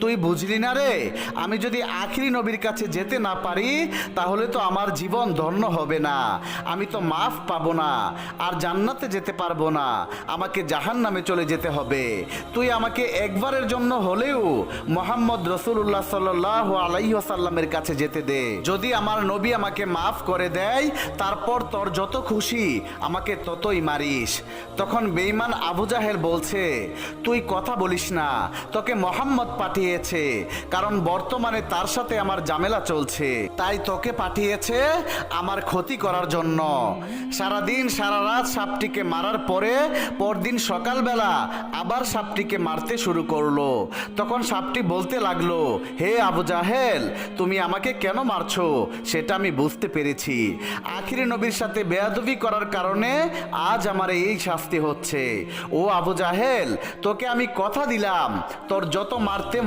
তুই বুঝলি না রে, আমি যদি আখিরি নবীর কাছে যেতে না পারি তাহলে তো আমার জীবন ধন্য হবে না, আমি তো মাফ পাবো না, আর জান্নাতে যেতে পারবো না, আমাকে জাহান্নামে চলে যেতে হবে। তুই আমাকে একবারের জন্য হলেও মোহাম্মদ রসুল্লাহ সাল্লাল্লাহু আলাইহি ওয়াসাল্লামের কাছে যেতে দে। যদি আমার নবী আমাকে মাফ করে দেয় তারপর তোর যত খুশি আমাকে ততই মারিস। তখন বেঈমান আবু জাহেল বলছে, তুই কথা বলিস না, তোকে মোহাম্মদ পাঠিয়েছে, কারণ বর্তমানে তার সাথে আমার ঝামেলা চলছে, তাই তোকে পাঠিয়েছে আমার ক্ষতি করার জন্য। সারাদিন সারা রাত সাপটিকে মারার পরে পরদিন সকালবেলা আবার সাপটিকে মারতে শুরু করলো। তখন সাপটি বলতে লাগলো, হে আবু জাহেল, তুমি আমাকে কেন মারছো সেটা আমি বুঝতে পেরেছি। আখিরি নবীর সাথে বেয়াদবি করার কারণে আজ আমার এই শাস্তি হচ্ছে। ও আবু জাহেল, তোকে আমি কথা দিলাম তোর যত মারতে